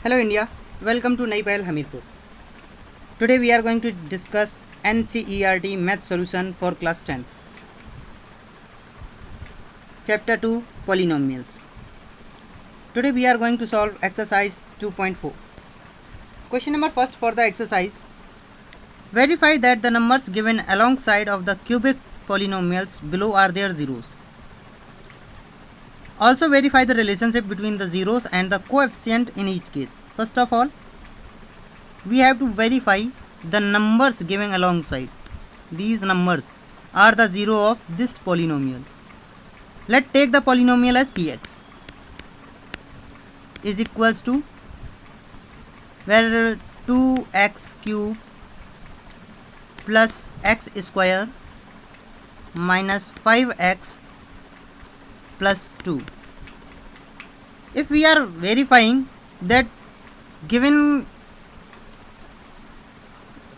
Hello India, welcome to Naipal Hamirpur. Today we are going to discuss NCERT Math Solution for Class 10. Chapter 2 Polynomials. Today we are going to solve exercise 2.4. Question number first for the exercise. Verify that the numbers given alongside of the cubic polynomials below are their zeros. Also verify the relationship between the zeros and the coefficient in each case. First of all, we have to verify the numbers given alongside. These numbers are the zero of this polynomial. Let's take the polynomial as px is equals to where 2x cube plus x square minus 5x plus 2. If we are verifying that given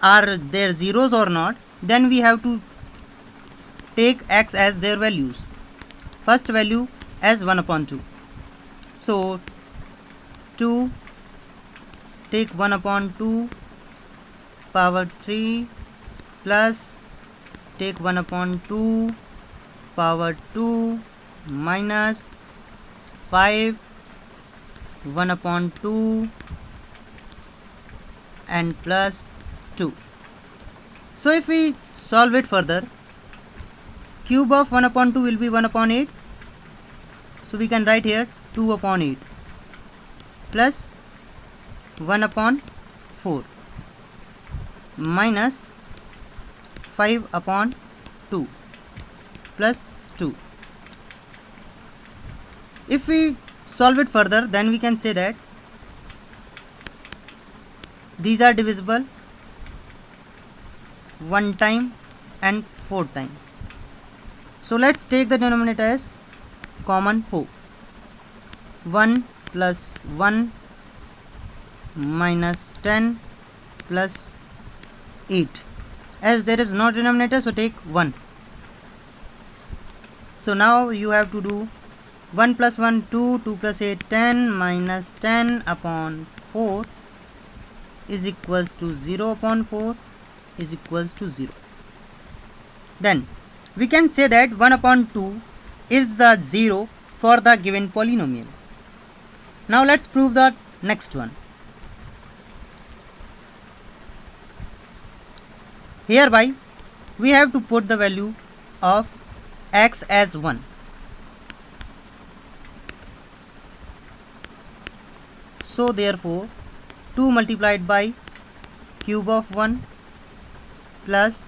are their zeros or not, then we have to take x as their values. First value as 1 upon 2. So 2 take 1 upon 2 power 3 plus take 1 upon 2 power 2 minus 5 1 upon 2 and plus 2. So if we solve it further, cube of 1 upon 2 will be 1 upon 8. So we can write here 2 upon 8 plus 1 upon 4 minus 5 upon 2 plus 2. If we solve it further, then we can say that these are divisible 1 time and 4 time. So let's take the denominator as common 4. 1 plus 1 minus 10 plus 8. As there is no denominator, so take 1. So now you have to do 1 plus 1 2, 2 plus 8 10 minus 10 upon 4 is equals to 0 upon 4 is equals to 0. Then we can say that 1 upon 2 is the 0 for the given polynomial. Now let's prove the next one. Hereby we have to put the value of x as 1. So therefore 2 multiplied by cube of 1 plus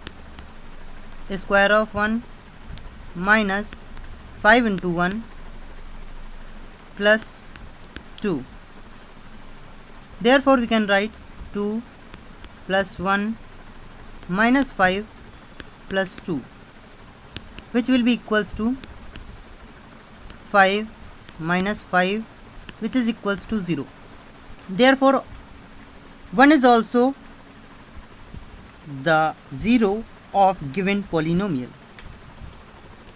square of 1 minus 5 into 1 plus 2. Therefore we can write 2 plus 1 minus 5 plus 2, which will be equals to 5 minus 5, which is equals to 0. Therefore 1 is also the 0 of given polynomial.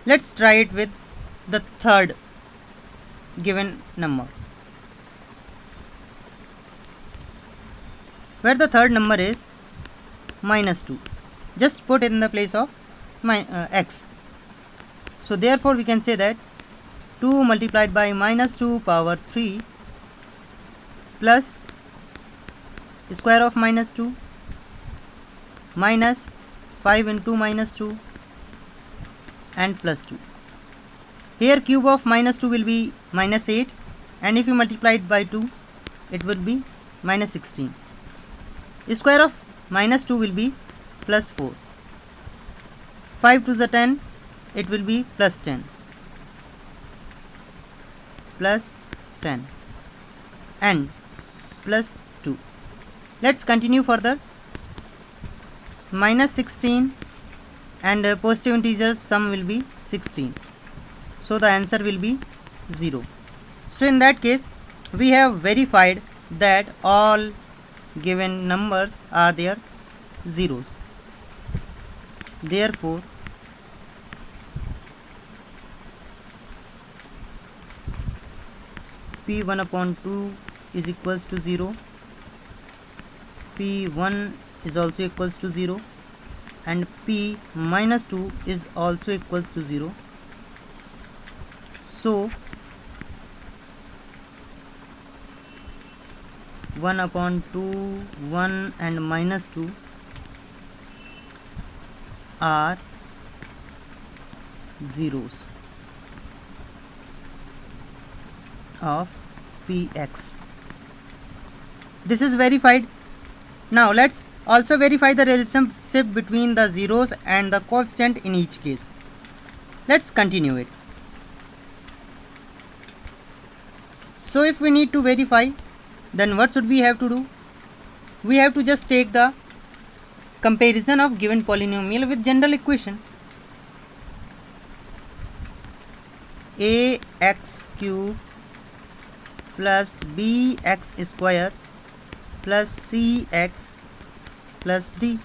Let's try it with the third given number, where the third number is minus 2. Just put in the place of x. So therefore we can say that 2 multiplied by minus 2 power 3 plus square of minus 2 minus 5 into minus 2 and plus 2. Here cube of minus 2 will be minus 8, and if you multiply it by 2 it will be minus 16. Square of minus 2 will be plus 4. 5 to the 10, it will be plus 10 and plus 2. Let's continue further. Minus 16 and positive integers sum will be 16. So the answer will be 0. So in that case we have verified that all given numbers are their zeros. Therefore P1 upon 2 is equals to 0, P1 is also equals to 0, and P minus 2 is also equals to 0. So 1 upon 2, 1 and minus 2 are zeros of Px. This is verified. Now let's also verify the relationship between the zeros and the coefficient in each case. Let's continue it. So if we need to verify, then what should we have to do? We have to just take the comparison of given polynomial with general equation. Ax cube plus bx square plus cx plus d.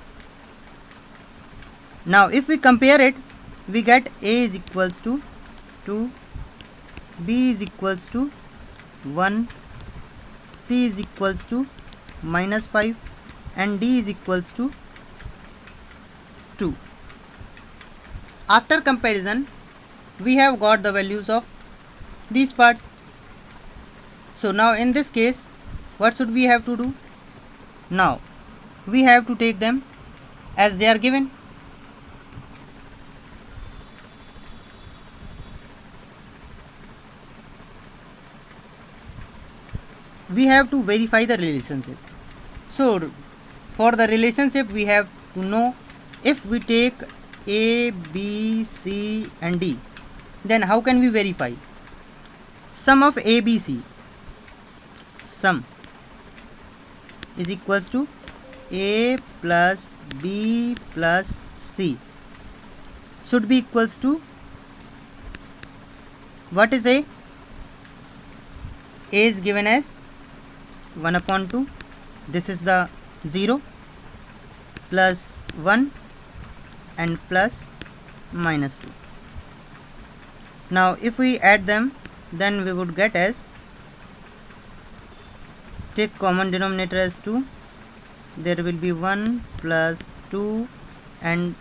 Now if we compare it, we get a is equals to 2, b is equals to 1, c is equals to minus 5 and d is equals to 2. After comparison, we have got the values of these parts. So now in this case, what should we have to do? Now we have to take them as they are given. We have to verify the relationship. So for the relationship, we have to know if we take A, B, C and D, then how can we verify? Sum of A, B, C, sum is equals to A plus B plus C should be equals to, what is A? A is given as 1 upon 2, this is the 0, plus 1 and plus minus 2. Now if we add them, then we would get as, take common denominator as 2, there will be 1 plus 2 and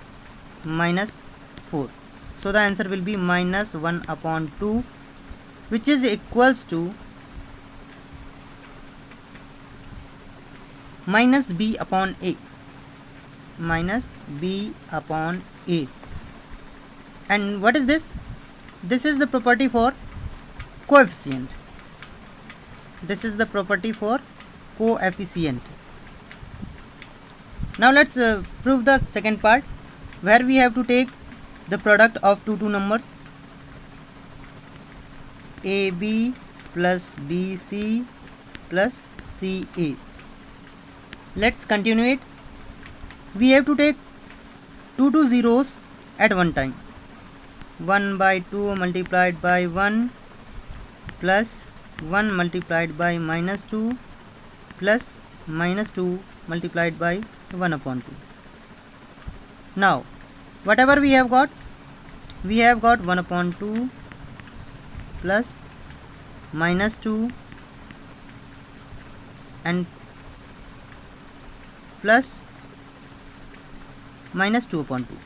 minus 4. So the answer will be minus 1 upon 2, which is equals to minus b upon a, minus b upon a. And what is this? This is the property for coefficient. This is the property for coefficient. Now let's prove the second part, where we have to take the product of two numbers, AB plus BC plus CA. Let's continue it. We have to take two zeros at one time. 1 by 2 multiplied by 1 plus 1 multiplied by minus 2 plus minus 2 multiplied by 1 upon 2. Now whatever we have got 1 upon 2 plus minus 2 and plus minus 2 upon 2.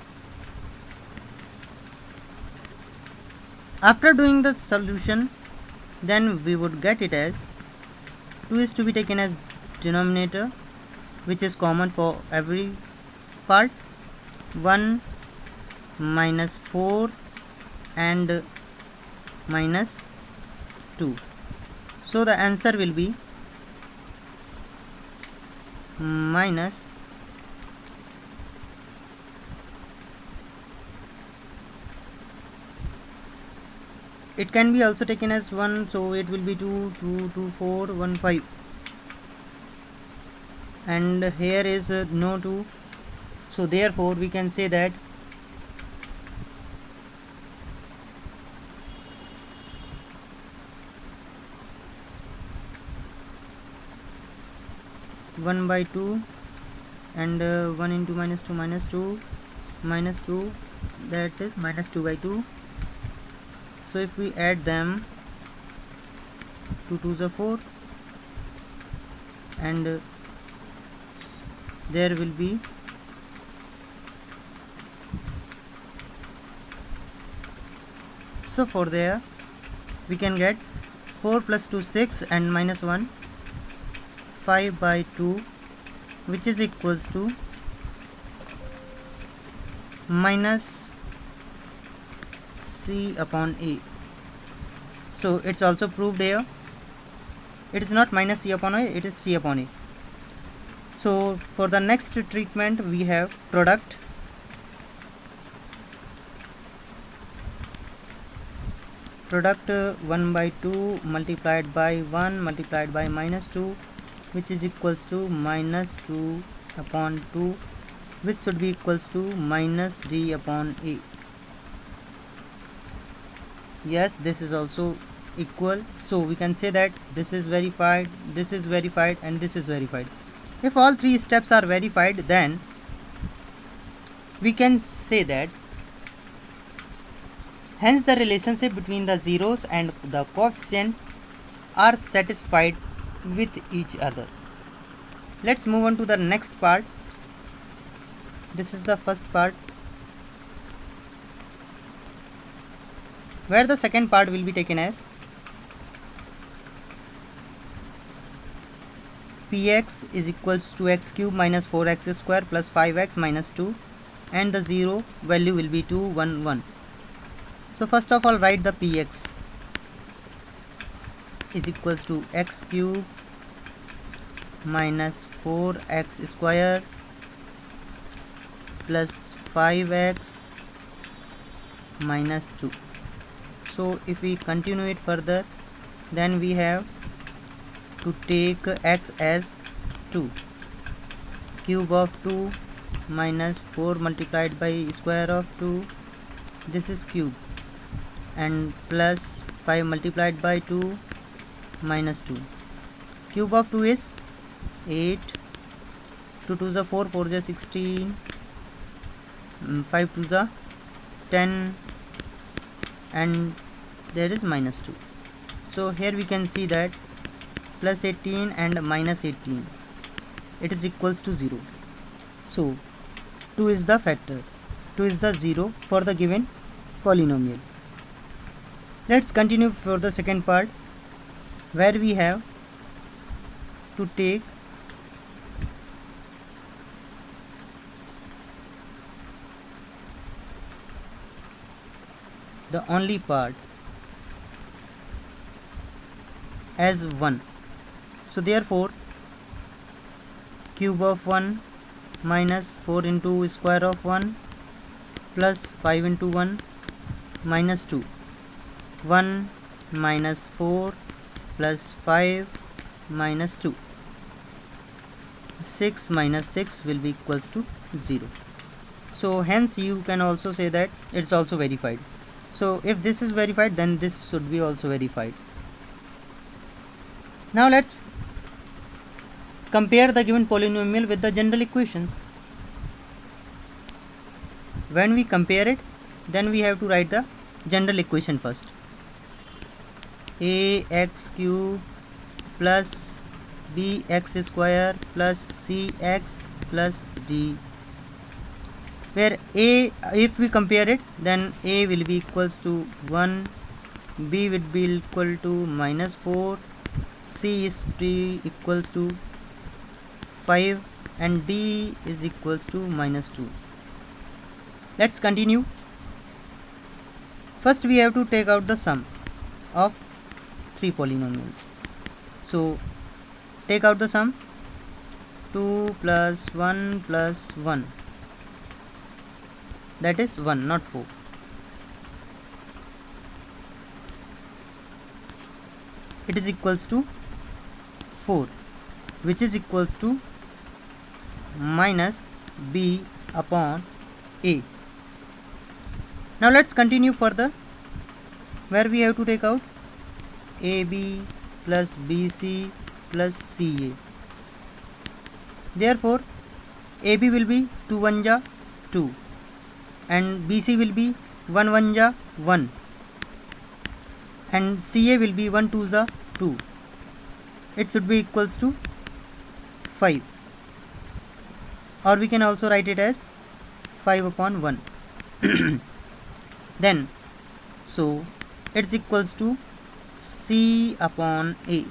After doing the solution, then we would get it as 2 is to be taken as denominator, which is common for every part, 1 minus 4 and minus 2. So the answer will be minus it can be also taken as 1, so it will be 2, 2, 2, 4, 1, 5, and here is no 2, so therefore we can say that one by 2 and 1 into minus 2 minus 2 minus 2, that is minus 2 by 2. So if we add them, 2 2s are 4 and there will be so for there we can get 4 plus 2 6 and minus 1 5 by 2, which is equals to minus C upon A. So it's also proved here. It is not minus C upon A, it is C upon A. So for the next treatment we have product product 1 by 2 multiplied by 1 multiplied by minus 2, which is equals to minus 2 upon 2, which should be equals to minus D upon A. Yes, this is also equal, so we can say that this is verified, this is verified, and this is verified. If all three steps are verified, then we can say that hence the relationship between the zeros and the coefficient are satisfied with each other. Let's move on to the next part. This is the first part, where the second part will be taken as Px is equals to x cube minus 4x square plus 5x minus 2, and the 0 value will be 2 1 1. So first of all write the Px is equals to x cube minus 4x square plus 5x minus 2. So if we continue it further, then we have to take x as 2, cube of 2 minus 4 multiplied by square of 2, this is cube, and plus 5 multiplied by 2 minus 2. Cube of 2 is 8, 2 2 is 4, 4 is 16, 5 2 is 10, and there is minus 2. So here we can see that plus 18 and minus 18, it is equals to 0. So 2 is the factor, 2 is the 0 for the given polynomial. Let's continue for the second part, where we have to take the only part as 1. So therefore cube of 1 minus 4 into square of 1 plus 5 into 1 minus 2, 1 minus 4 plus 5 minus 2, 6 minus 6 will be equals to 0. So hence you can also say that it's also verified. So if this is verified, then this should be also verified. Now let's compare the given polynomial with the general equations. When we compare it, then we have to write the general equation first. Ax cube plus bx square plus cx plus d, where a, if we compare it, then a will be equals to 1, b would be equal to minus 4, c is equals to 5, and d is equals to minus 2. Let's continue. First we have to take out the sum of 3 polynomials. So take out the sum, 2 plus 1 plus 1, that is 1, not 4. It is equals to 4, which is equals to minus b upon a. Now let's continue further, where we have to take out ab plus bc plus ca. Therefore ab will be 2 1 ja 2, and bc will be 1 1 ja 1, and ca will be 1 2 ja 2. It should be equals to 5, or we can also write it as 5 upon 1. Then so it's equals to C upon A.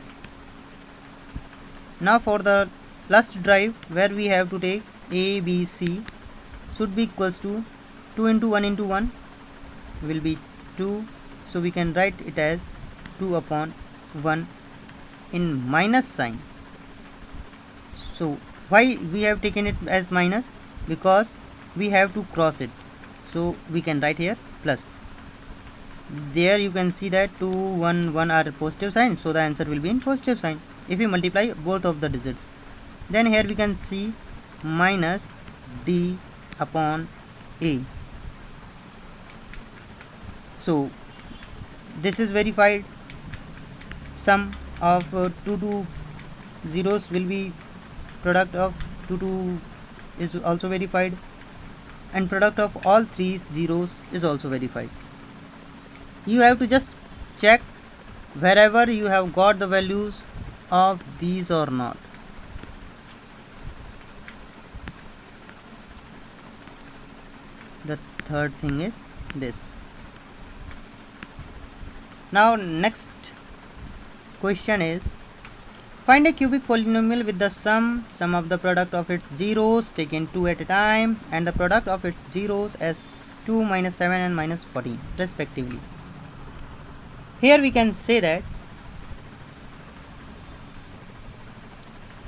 Now for the last drive, where we have to take A, B, C, should be equals to 2 into 1 into 1 will be 2, so we can write it as 2 upon 1 in minus sign. So why we have taken it as minus? Because we have to cross it, so we can write here plus. There you can see that 2, 1, 1 are positive sign, so the answer will be in positive sign if we multiply both of the digits. Then here we can see minus D upon A. So this is verified. Sum of 2 zeros will be product of 2 is also verified, and product of all 3 zeros is also verified. You have to just check wherever you have got the values of these or not. The third thing is this. Now next question is, find a cubic polynomial with the sum of the product of its zeros taken 2 at a time and the product of its zeros as 2, minus 7 and minus 14 respectively. Here we can say that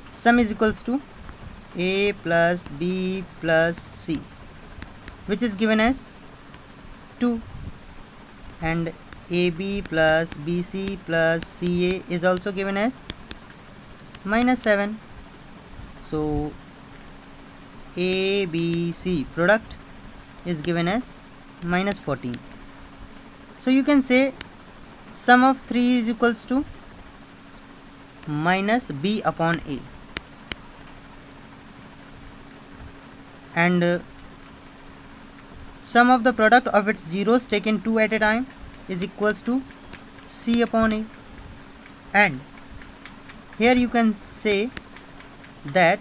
sum is equals to A plus B plus C, which is given as 2, and AB plus BC plus CA is also given as minus 7. So ABC product is given as minus 14. So you can say sum of 3 is equals to minus B upon A, and sum of the product of its zeros taken 2 at a time is equals to C upon A. And here you can say that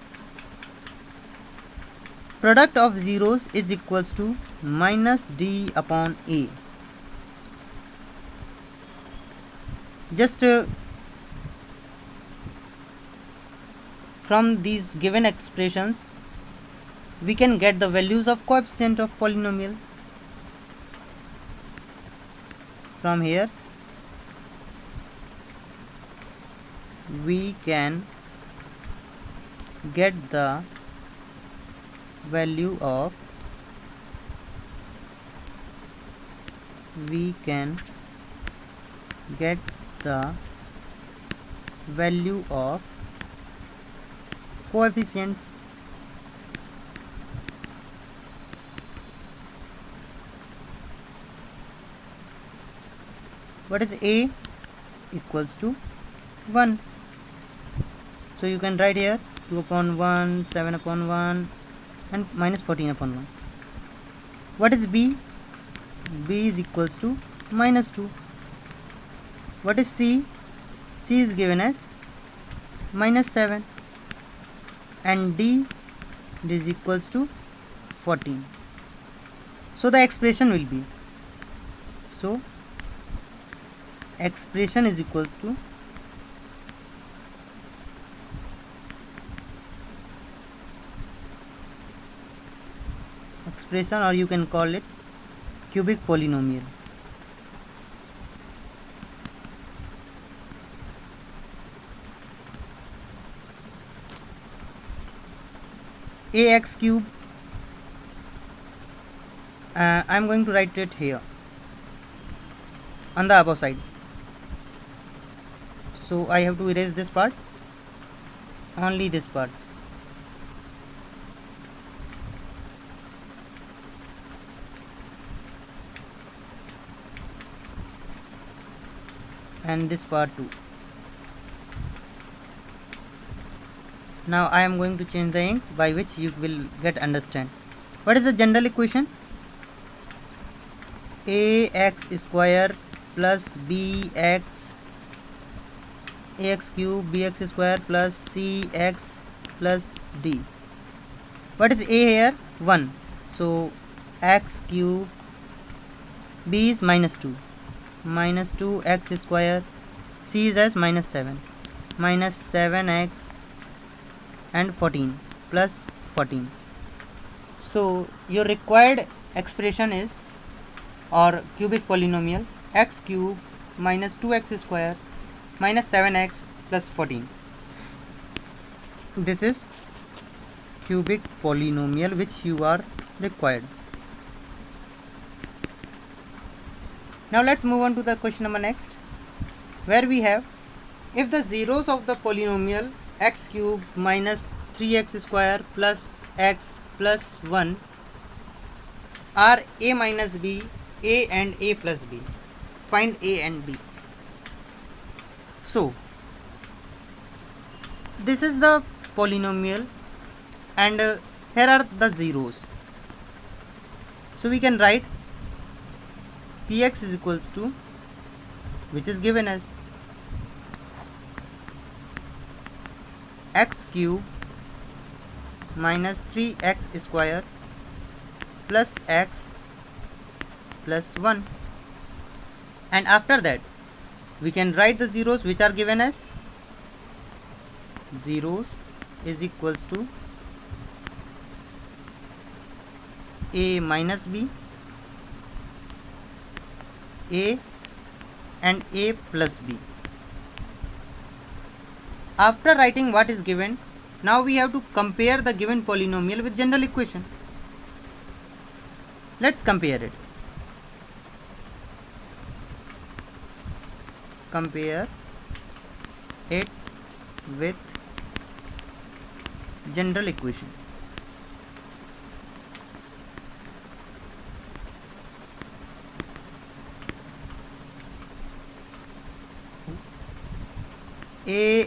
product of zeros is equals to minus D upon A. Just from these given expressions we can get the values of coefficient of polynomial. From here we can get the value of coefficients. What is A? Equals to 1. So you can write here 2 upon 1, 7 upon 1 and minus 14 upon 1. What is B? B is equals to minus 2. What is C? C is given as minus 7, and D is equals to 14. So the expression will be, so expression is equals to expression, or you can call it cubic polynomial. Ax cube, I am going to write it here on the above side. So I have to erase this part, only this part. And this part too. Now I am going to change the ink, by which you will get understand. What is the general equation? Ax square plus bx, ax cube bx square plus cx plus d. What is a here? 1. So x cube, b is minus 2. Minus 2x square, c is as minus 7. Minus 7x and 14 plus 14. So your required expression is, or cubic polynomial, x cube minus 2x square minus 7x plus 14. This is cubic polynomial which you are required. Now let's move on to the question number next, where we have, if the zeros of the polynomial x cube minus 3x square plus x plus 1 are a minus b, a and a plus b, find a and b. So this is the polynomial and here are the zeros. So we can write px is equals to, which is given as x cube minus 3x square plus x plus 1, and after that we can write the zeros which are given as zeros is equals to a minus b, a and a plus b. After writing what is given, now we have to compare the given polynomial with general equation. Let's compare it. Compare it with general equation.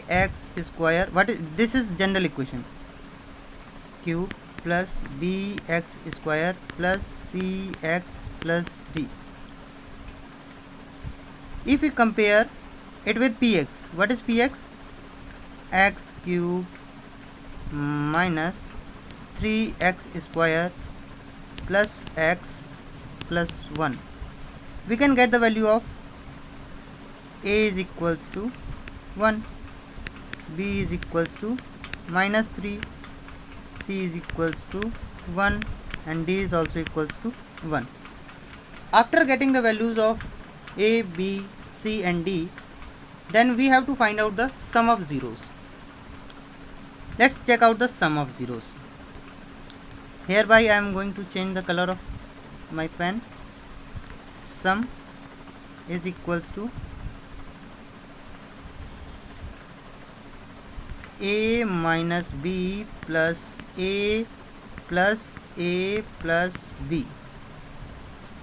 Ax square, what is this? Is general equation, cube plus bx square plus cx plus d. If we compare it with px, what is px? X cube minus 3x square plus x plus 1. We can get the value of a is equals to 1, b is equals to minus 3, c is equals to 1 and d is also equals to 1. After getting the values of a, b, c and d, then we have to find out the sum of zeros. Let's check out the sum of zeros. Hereby I am going to change the color of my pen. Sum is equals to a minus b plus a plus a plus b.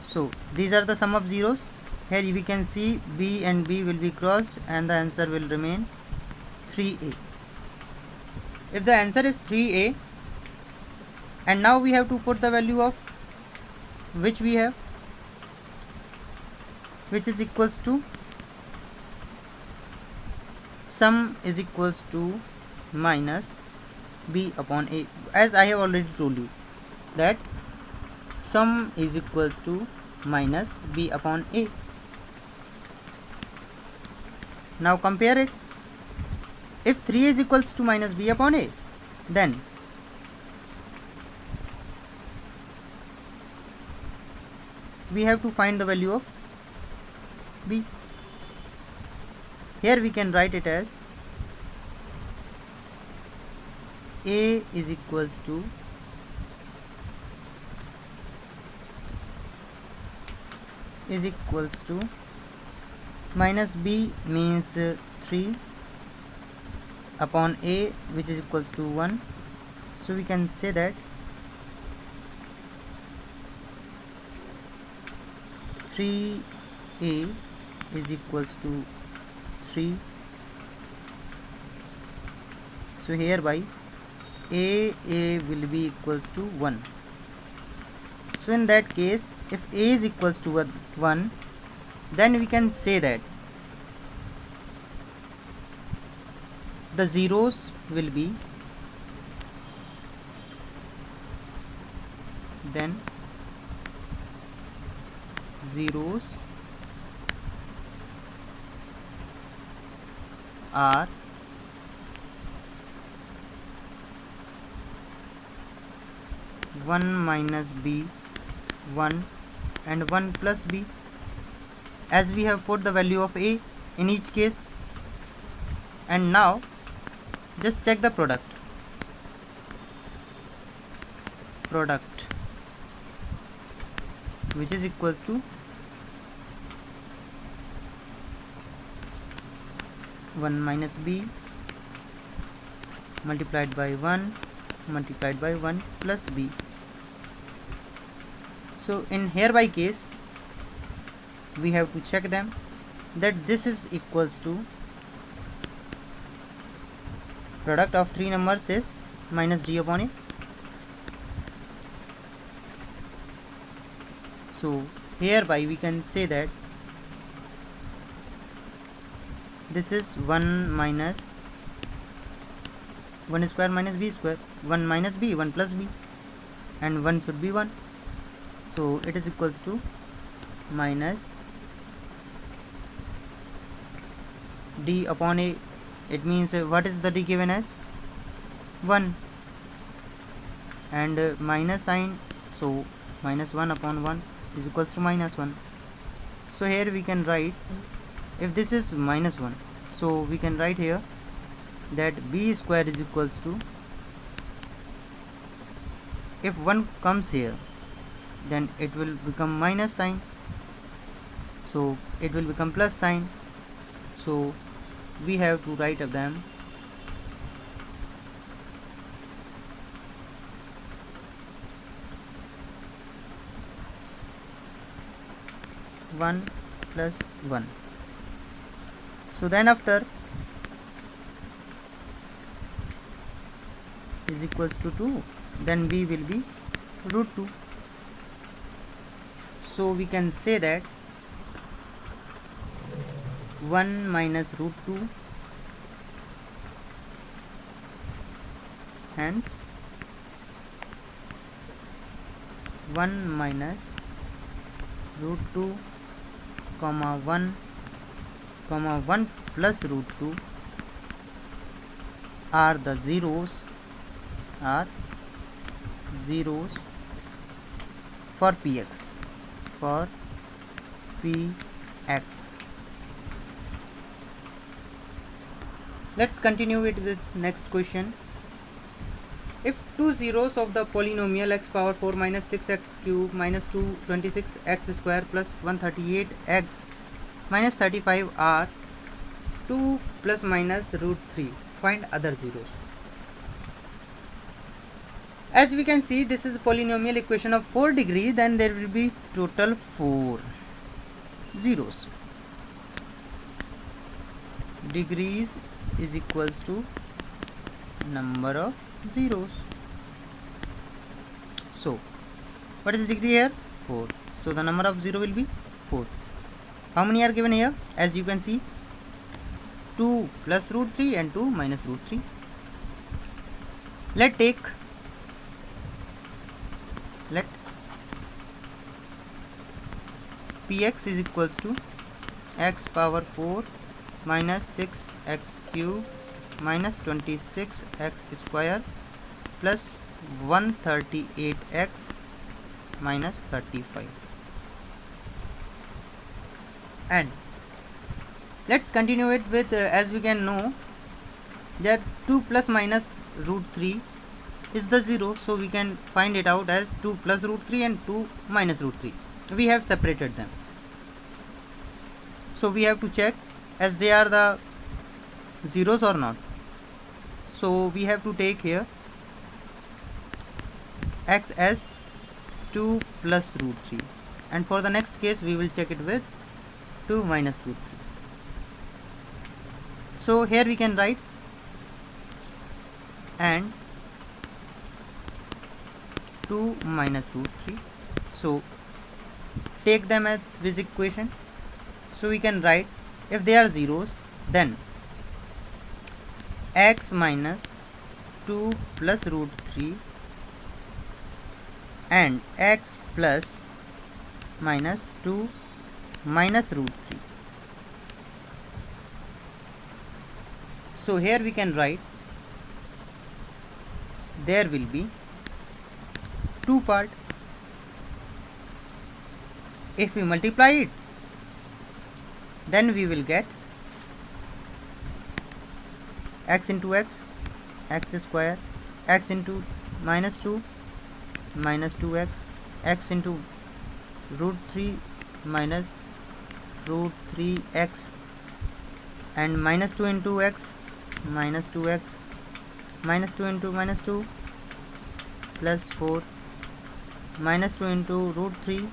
So these are the sum of zeros. Here we can see b and b will be crossed and the answer will remain 3a. If the answer is 3a, and now we have to put the value of which we have, which is equals to sum is equals to minus b upon a, as I have already told you that sum is equals to minus b upon a. Now compare it. If 3 is equals to minus b upon a, then we have to find the value of b. Here we can write it as a is equals to minus b means 3 upon a, which is equals to 1. So we can say that 3a is equals to 3. So hereby a will be equals to 1. So in that case, if a is equals to 1, then we can say that the zeros will be then zeros are one minus b, 1 and 1 plus b, as we have put the value of a in each case. And now just check the product which is equals to 1 minus b multiplied by 1 multiplied by 1 plus b. So in hereby case we have to check them, that this is equals to product of three numbers is minus d upon a. So hereby we can say that this is 1 minus 1 square minus b square, 1 minus b, 1 plus b, and 1 should be 1. So it is equals to minus d upon a. It means what is the d given as 1, and minus sign, so minus 1 upon 1 is equals to minus 1. So here we can write, if this is minus 1, so we can write here that b square is equals to, if 1 comes here then it will become minus sign, so it will become plus sign. So we have to write them one plus 1. So then after is equals to 2, then b will be root 2. So we can say that 1 minus root 2, hence 1 minus root 2 comma 1 plus root 2 are the zeros for px. Let's continue with the next question. If two zeros of the polynomial x power 4 minus 6x cube minus 226x square plus 138x minus 35 are 2 plus minus root 3, find other zeros. As we can see, this is a polynomial equation of 4 degrees, then there will be total 4 zeros. Degrees is equals to number of zeros. So what is the degree here? 4. So the number of 0 will be 4. How many are given here? As you can see, 2 plus root 3 and 2 minus root 3. Let px is equals to x power 4 minus 6x cube minus 26x square plus 138x minus 35. And let's continue it with as we can know that 2 plus minus root 3 is the 0, so we can find it out as 2 plus root 3 and 2 minus root 3. We have separated them, so we have to check as they are the zeros or not. So we have to take here x as 2 plus root 3, and for the next case we will check it with 2 minus root 3. So here we can write and 2 minus root 3. So take them as this equation. So we can write, if they are zeros, then x minus 2 plus root 3 and x plus minus 2 minus root 3. So here we can write there will be two part. If we multiply it, then we will get x into x square, x into minus 2 minus 2x, x into root 3 minus root 3x, and minus 2 into x minus 2x, minus 2 into minus 2 plus 4, minus 2 into root 3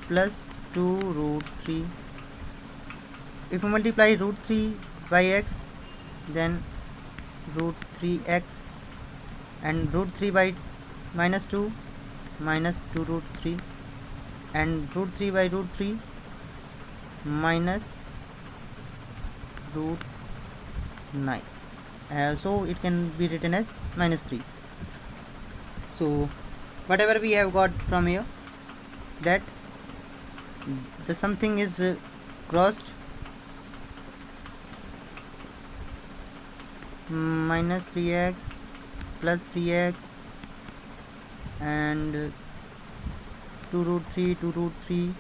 plus 2 root 3. If we multiply root 3 by x, then root 3x, and root 3 by minus 2 minus 2 root 3, and root 3 by root 3 minus root 9. So it can be written as minus 3. So whatever we have got from here, that the something is crossed, minus 3x plus 3x and 2 root 3, 2 root 3.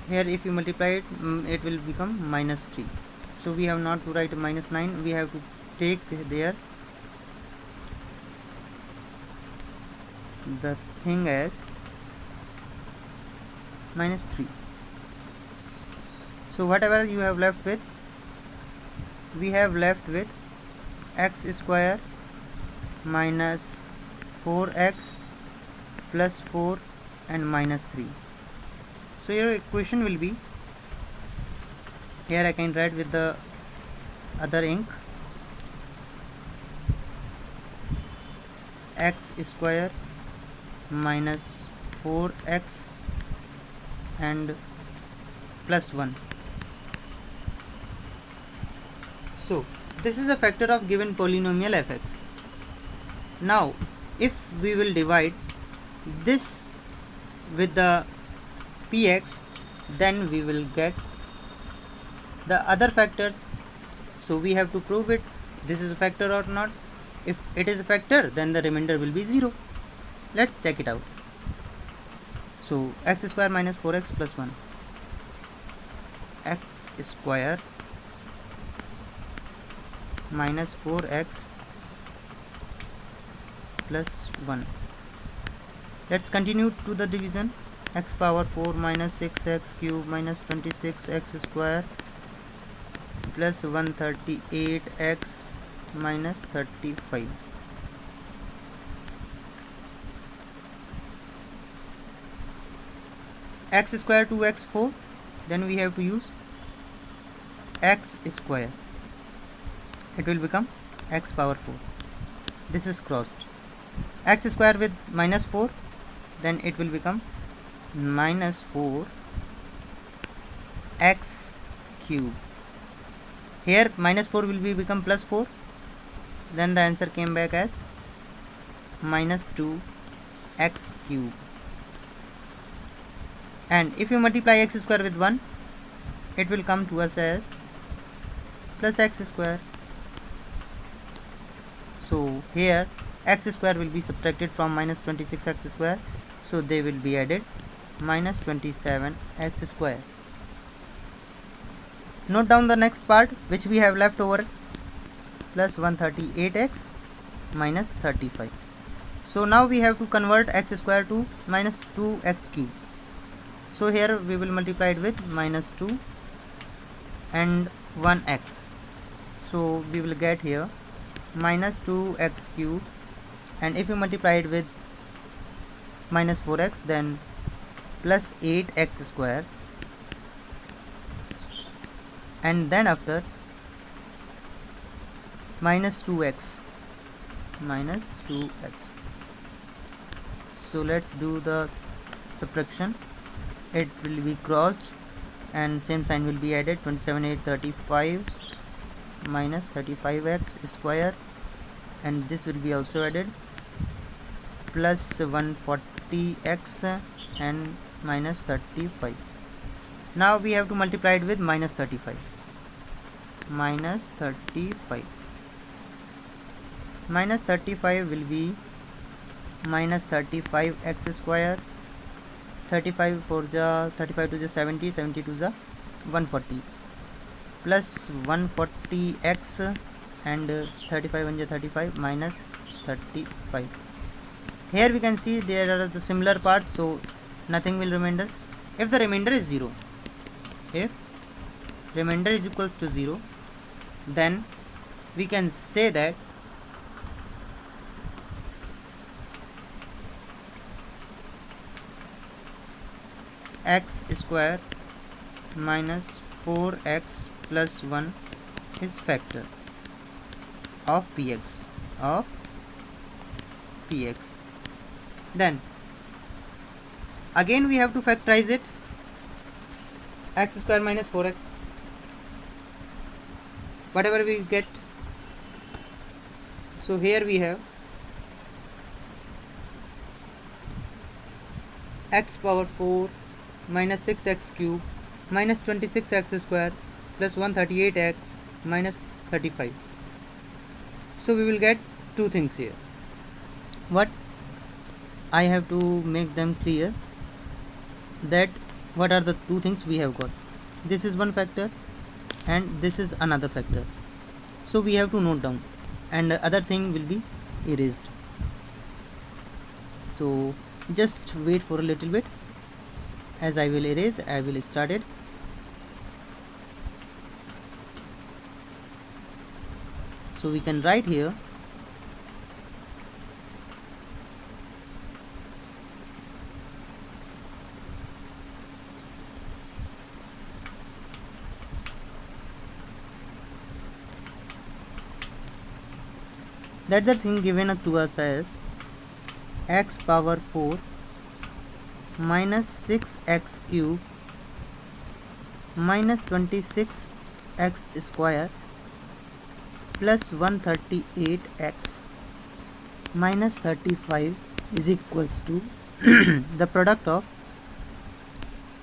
Here if you multiply it, it will become minus 3. So we have not to write minus 9, we have to take there the thing as minus 3. So whatever you have left with, we have left with x square minus 4x plus 4 and minus 3. So your equation will be, here I can write with the other ink, x square minus 4x and plus 1. So this is a factor of given polynomial fx. Now if we will divide this with the px, then we will get the other factors. So we have to prove it, this is a factor or not. If it is a factor, then the remainder will be 0. Let's check it out. So x square minus 4x plus 1, x square minus 4x plus 1. Let's continue to the division. X power 4 minus 6x cube minus 26x square plus 138x minus 35. X square to x 4, then we have to use x square. It will become x power 4. This is crossed. X square with minus 4, then it will become minus 4 x cube. Here minus 4 will be become plus 4, then the answer came back as minus 2 x cube. And if you multiply x square with 1, it will come to us as plus x square. So here x square will be subtracted from minus 26x square, so they will be added minus 27x square. Note down the next part which we have left over, plus 138x minus 35. So now we have to convert x square to minus 2x cube. So here we will multiply it with minus 2 and 1x. So we will get here minus 2x cube, and if you multiply it with minus 4x, then plus 8x square, and then after minus 2x. So let's do the subtraction. It will be crossed and same sign will be added. 27 8 35 minus 35x square, and this will be also added, plus 140x and minus 35. Now we have to multiply it with minus 35. Minus 35 will be minus 35x square, 35 for the 35 to the 70, 70 to the 140, plus 140x and 35 on the 35 minus 35. Here we can see there are the similar parts, so nothing will remainder. If the remainder is 0, if remainder is equals to 0, then we can say that x square minus 4x plus 1 is factor of px, then again we have to factorize it, x square minus 4x, whatever we get. So here we have x power 4 minus 6x cube minus 26x square plus 138x minus 35. So we will get two things here. What I have to make them clear, that what are the two things we have got. This is one factor and this is another factor, so we have to note down, and the other thing will be erased. So just wait for a little bit. As I will erase, I will start it. So we can write here that the thing given to us as x power 4 minus 6x cube minus 26x square plus 138x minus 35 is equals to the product of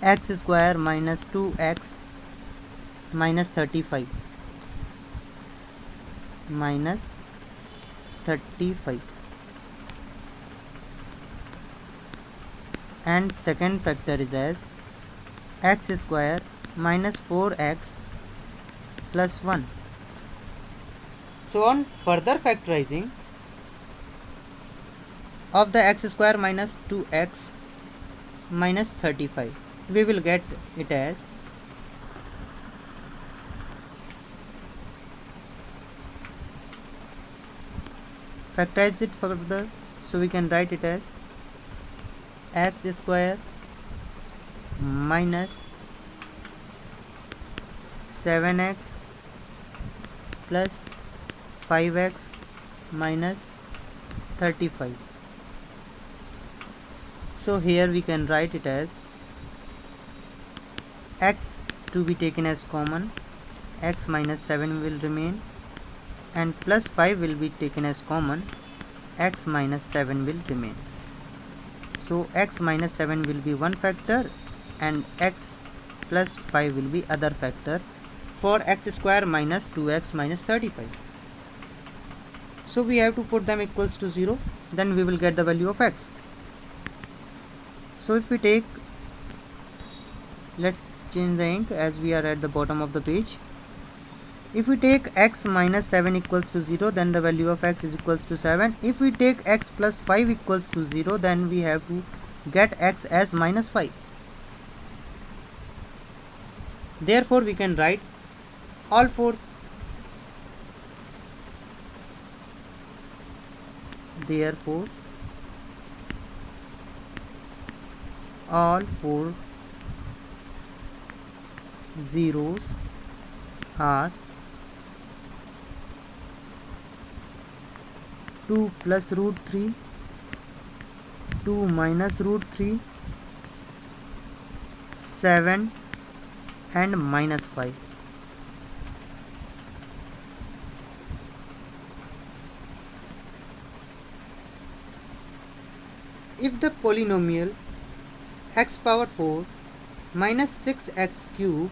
x square minus 2x minus 35 minus 35, and second factor is as x square minus 4x plus 1. So on further factorizing of the x square minus 2x minus 35, we will get it as factorize it further, so we can write it as x square minus 7x plus 5x minus 35. So here we can write it as x to be taken as common, x minus 7 will remain, and plus 5 will be taken as common, x minus 7 will remain. So x minus 7 will be one factor and x plus 5 will be other factor for x square minus 2x minus 35. So we have to put them equals to 0, then we will get the value of x. So if we take, let's change the ink as we are at the bottom of the page. If we take x minus 7 equals to 0, then the value of x is equals to 7. If we take x plus 5 equals to 0, then we have to get x as minus 5. Therefore we can write all four zeros are 2 plus root 3, 2 minus root 3, 7 and minus 5. If the polynomial x power 4 minus 6x cube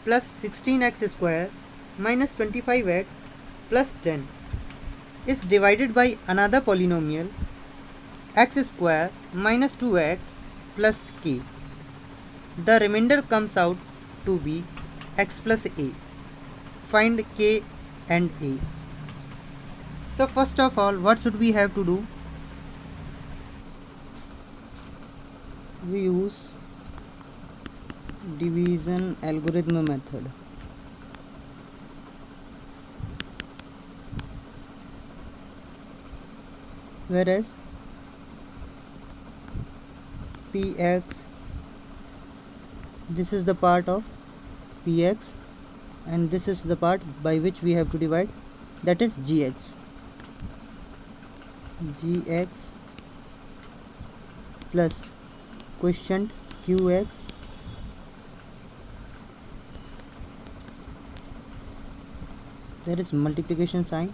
plus 16x square minus 25x plus 10 is divided by another polynomial x square minus 2x plus k, the remainder comes out to be x plus a. Find k and a. So first of all, what should we have to do? We use division algorithm method. Whereas px, this is the part of px and this is the part by which we have to divide, that is gx. Gx plus quotient qx there is multiplication sign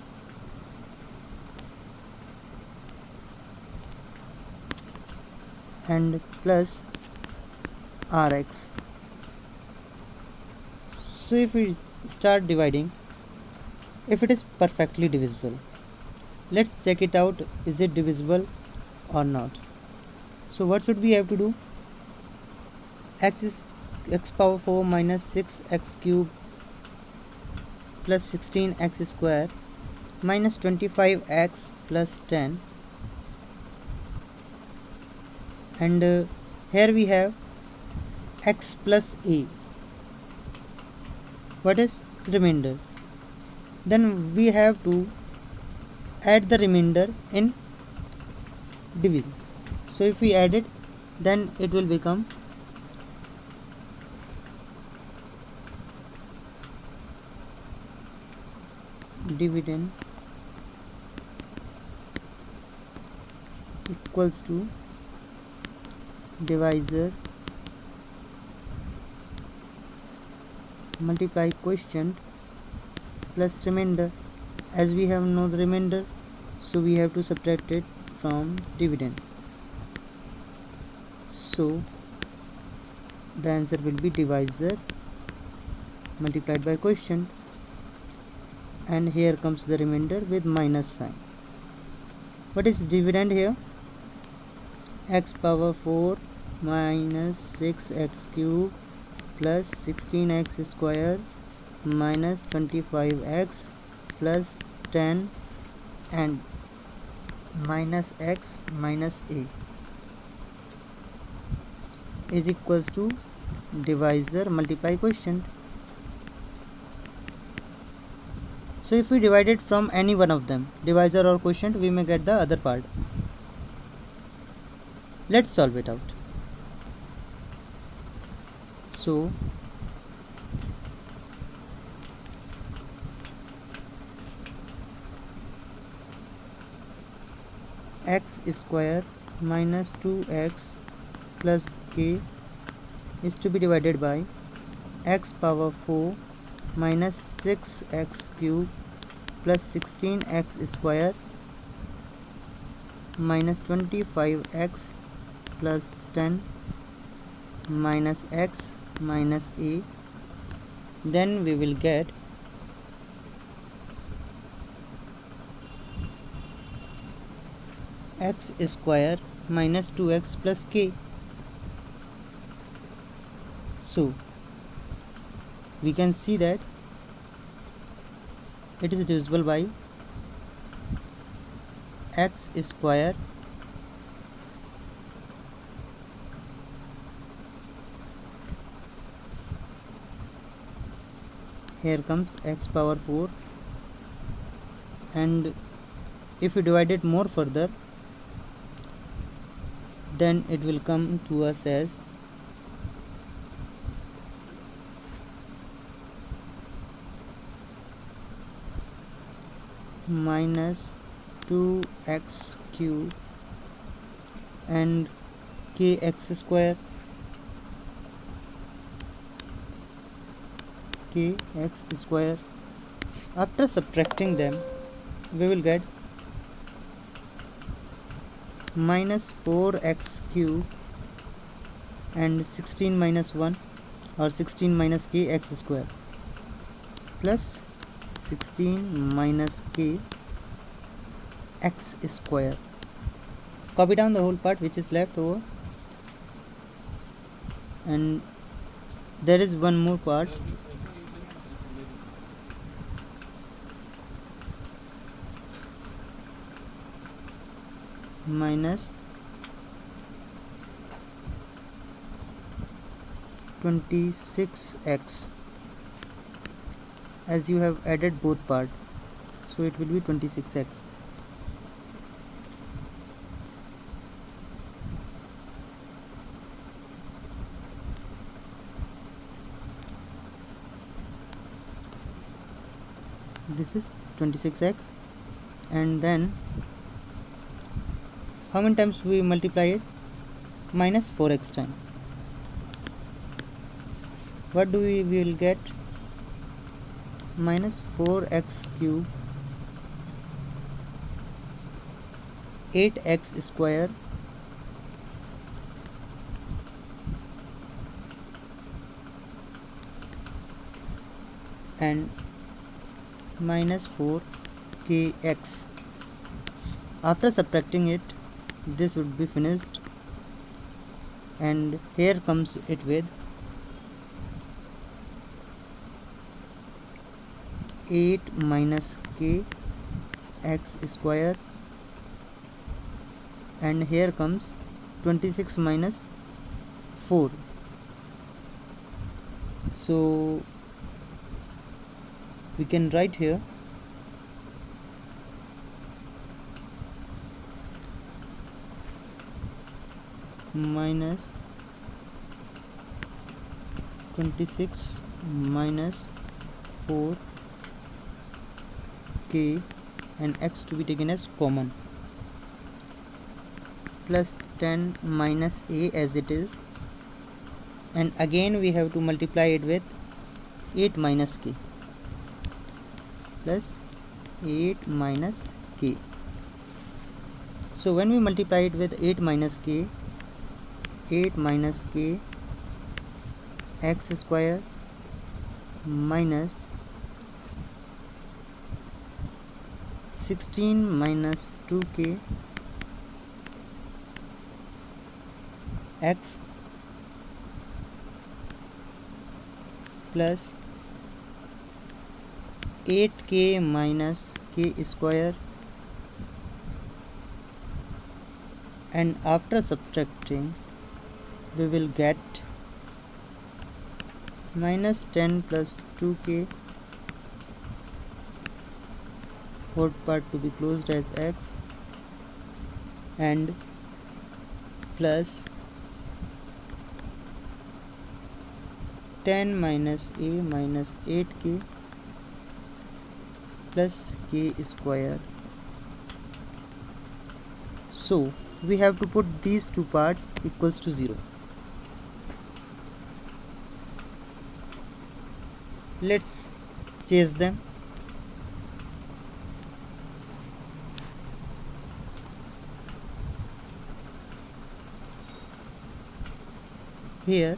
and plus rx. So if we start dividing, if it is perfectly divisible, let's check it out, is it divisible or not. So what should we have to do? X is x power 4 minus 6x cube plus 16x square minus 25x plus 10, and here we have x plus a. What is remainder? Then we have to add the remainder in division. So if we add it, then it will become dividend equals to divisor multiply quotient plus remainder. As we have no remainder, so we have to subtract it from dividend. So the answer will be divisor multiplied by quotient, and here comes the remainder with minus sign. What is dividend here? X power 4 minus 6x cube plus 16x square minus 25x plus 10 and minus x minus a is equals to divisor multiply quotient. So if we divide it from any one of them, divisor or quotient, we may get the other part. Let's solve it out. So x square minus 2x plus k is to be divided by x power 4 minus 6x cube plus 16x square minus 25x plus 10 minus x minus a. Then we will get x square minus 2x plus k. So we can see that it is divisible by x square here comes x power 4, and if we divide it more further, then it will come to us as minus 2x cube and kx square kx square. After subtracting them, we will get minus 4x cube and 16 minus 1 or 16 minus k x square plus 16 minus k x square. Copy down the whole part which is left over, and there is one more part. Minus 26x, as you have added both part, so it will be 26x. This is 26x, and then how many times we multiply it? Minus 4x time. What do we will get? Minus 4x cube 8x square and minus 4kx. After subtracting it, this would be finished, and here comes it with 8 minus k x square, and here comes 26 minus 4. So we can write here minus 26 minus 4 k and x to be taken as common, plus 10 minus a as it is, and again we have to multiply it with 8 minus k plus 8 minus k. So when we multiply it with 8 minus k, 8 minus k x square minus 16 minus 2k x plus 8k minus k square, and after subtracting we will get minus 10 plus 2k, whole part to be closed as x, and plus 10 minus a minus 8k plus k square. So we have to put these two parts equals to 0. Let's chase them. Here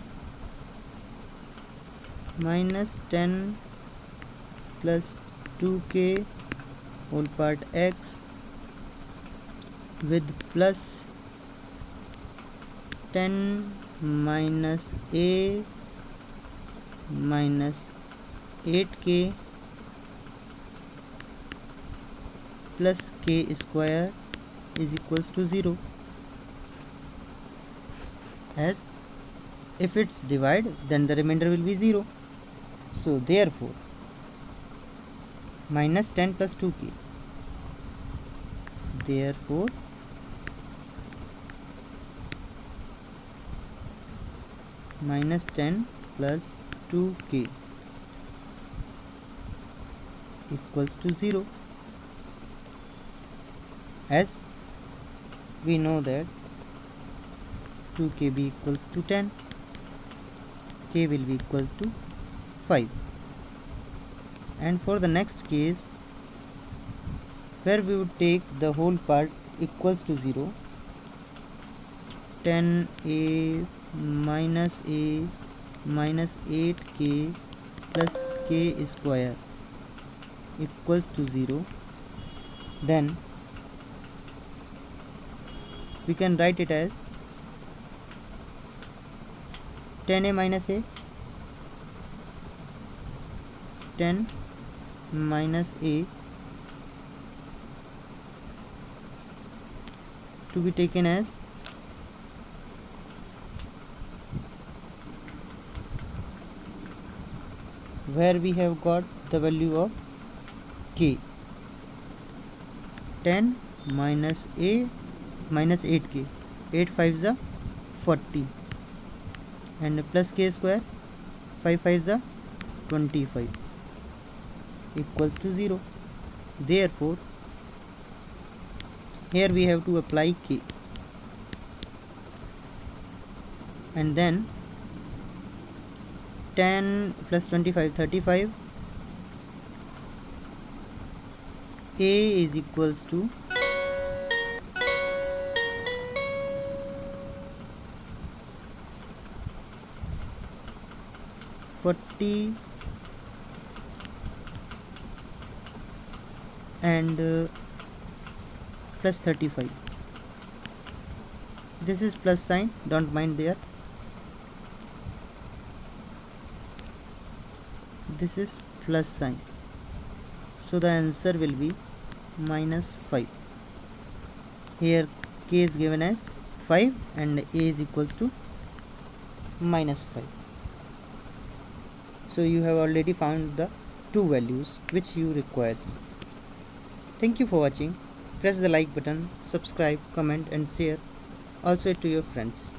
minus 10 plus 2k whole part x with plus 10 minus a minus 8k plus k square is equals to 0, as if it's divide then the remainder will be 0. So therefore minus 10 plus 2k, therefore minus 10 plus 2k equals to 0, as we know that 2kb equals to 10, k will be equal to 5. And for the next case, where we would take the whole part equals to 0, 10a minus a minus 8k plus k square equals to 0, then we can write it as 10a minus a, 10 minus a to be taken as where we have got the value of k, 10 minus a minus 8k, 8 5s are 40 and plus k square, 5 5s are 25 equals to 0. Therefore here we have to apply k, and then 10 plus 25 35, a is equals to 40 and plus 35. This is plus sign, don't mind there. This is plus sign, so the answer will be minus 5. Here k is given as 5 and a is equals to minus 5. So you have already found the two values which you requires. Thank you for watching. Press the like button, subscribe, comment and share also to your friends.